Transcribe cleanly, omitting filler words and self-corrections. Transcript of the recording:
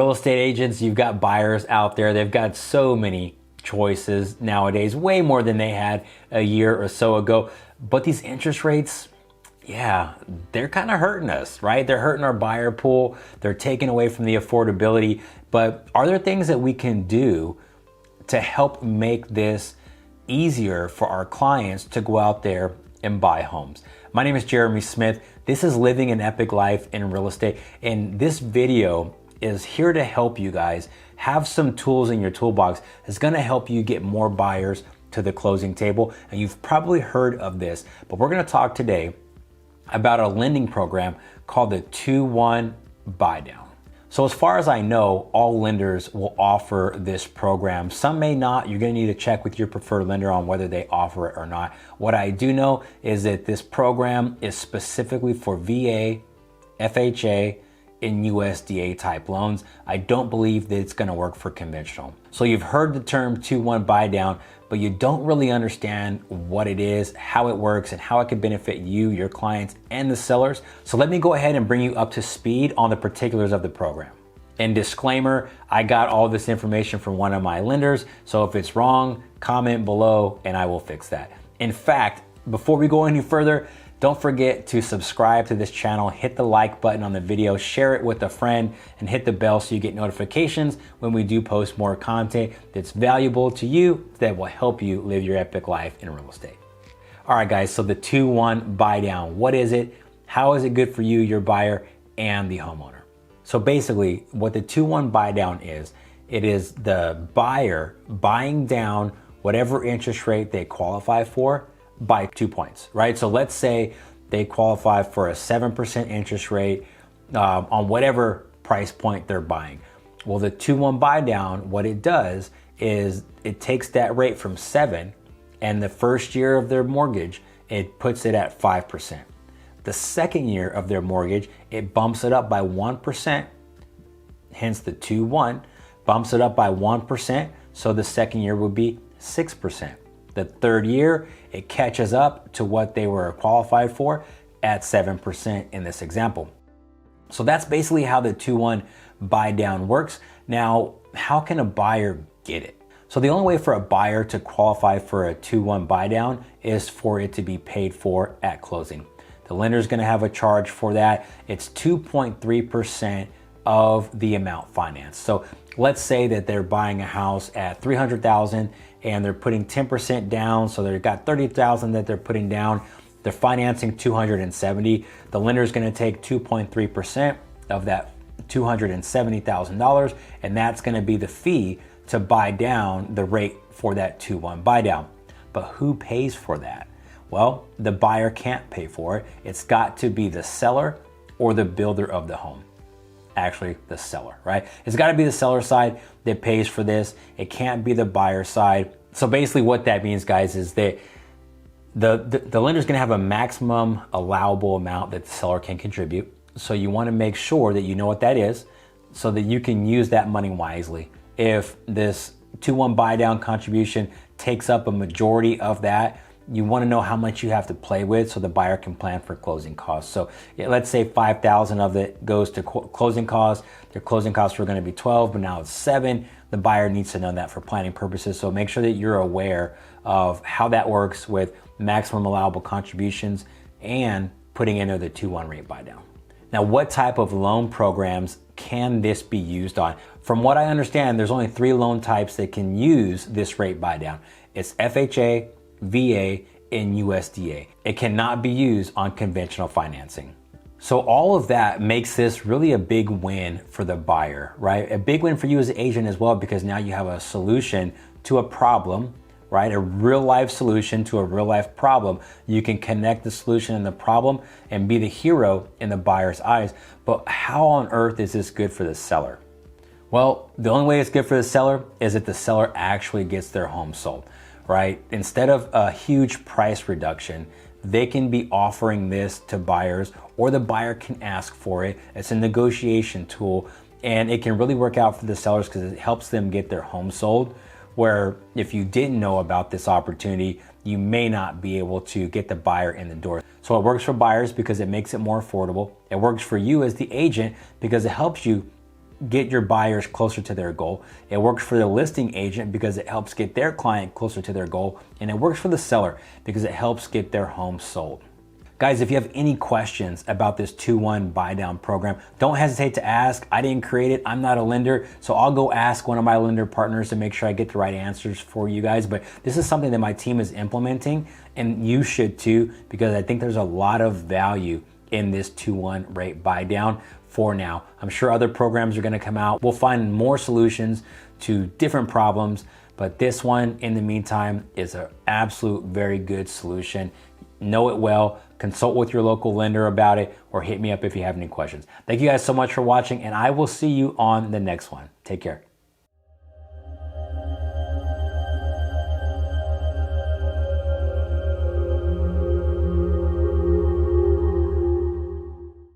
real estate agents, you've got buyers out there. They've got so many choices nowadays, way more than they had a year or so ago. But these interest rates, yeah, they're kind of hurting us, right? They're hurting our buyer pool. They're taking away from the affordability. But are there things that we can do to help make this easier for our clients to go out there and buy homes? My name is Jeremy Smith. This is Living an Epic Life in Real Estate. And this video is here to help you guys have some tools in your toolbox that's going to help you get more buyers to the closing table. And you've probably heard of this, but we're going to talk today about a lending program called the 2-1 buy down. So as far as I know, all lenders will offer this program. Some may not. You're going to need to check with your preferred lender on whether they offer it or not. What I do know is that this program is specifically for VA, FHA, and USDA type loans. I don't believe that it's going to work for conventional. So you've heard the term 2-1 buy down, but you don't really understand what it is, how it works, and how it can benefit you, your clients, and the sellers. So let me go ahead and bring you up to speed on the particulars of the program. And disclaimer, I got all this information from one of my lenders, so if it's wrong, comment below and I will fix that. In fact, before we go any further, don't forget to subscribe to this channel, hit the like button on the video, share it with a friend, and hit the bell so you get notifications when we do post more content that's valuable to you that will help you live your epic life in real estate. All right, guys, so the 2-1 buy down, what is it? How is it good for you, your buyer, and the homeowner? So basically, what the 2-1 buy down is, it is the buyer buying down whatever interest rate they qualify for by 2 points, right? So let's say they qualify for a 7% interest rate on whatever price point they're buying. Well, the 2-1 buy down, what it does is it takes that rate from 7, and the first year of their mortgage, it puts it at 5%. The second year of their mortgage, it bumps it up by 1%, hence the 2-1, bumps it up by 1%, so the second year would be 6%. The third year, it catches up to what they were qualified for at 7% in this example. So that's basically how the 2-1 buy down works. Now, how can a buyer get it? So the only way for a buyer to qualify for a 2-1 buy down is for it to be paid for at closing. The lender is going to have a charge for that. It's 2.3% of the amount financed. So let's say that they're buying a house at $300,000 and they're putting 10% down, so they've got $30,000 that they're putting down. They're financing $270,000. The lender is going to take 2.3% of that $270,000, and that's going to be the fee to buy down the rate for that 2-1 buy down. But who pays for that? Well, the buyer can't pay for it. It's got to be the seller or the builder of the home. Actually, the seller, right? It's got to be the seller side that pays for this. It can't be the buyer side. So basically what that means, guys, is that the lender is going to have a maximum allowable amount that the seller can contribute. So you want to make sure that you know what that is so that you can use that money wisely. If this 2-1 buy down contribution takes up a majority of that, you want to know how much you have to play with so the buyer can plan for closing costs. So let's say 5,000 of it goes to closing costs. Their closing costs were going to be 12, but now it's 7. The buyer needs to know that for planning purposes. So make sure that you're aware of how that works with maximum allowable contributions and putting into the 2-1 rate buy down. Now, what type of loan programs can this be used on? From what I understand, there's only 3 loan types that can use this rate buy down. It's FHA, VA, and USDA. It cannot be used on conventional financing. So all of that makes this really a big win for the buyer, right? A big win for you as an agent as well, because now you have a solution to a problem, right? A real life solution to a real life problem. You can connect the solution and the problem and be the hero in the buyer's eyes. But how on earth is this good for the seller? Well, the only way it's good for the seller is if the seller actually gets their home sold, right? Instead of a huge price reduction, they can be offering this to buyers, or the buyer can ask for it. It's a negotiation tool, and it can really work out for the sellers because it helps them get their home sold, where if you didn't know about this opportunity, you may not be able to get the buyer in the door. So it works for buyers because it makes it more affordable. It works for you as the agent because it helps you get your buyers closer to their goal. It works for the listing agent because it helps get their client closer to their goal. And it works for the seller because it helps get their home sold. Guys, if you have any questions about this 2-1 buy down program, don't hesitate to ask. I didn't create it. I'm not a lender, so I'll go ask one of my lender partners to make sure I get the right answers for you guys. But this is something that my team is implementing, and you should too, because I think there's a lot of value in this 2-1 rate buy down for now. I'm sure other programs are gonna come out. We'll find more solutions to different problems, but this one, in the meantime, is an absolute very good solution. Know it well, consult with your local lender about it, or hit me up if you have any questions. Thank you guys so much for watching, and I will see you on the next one. Take care.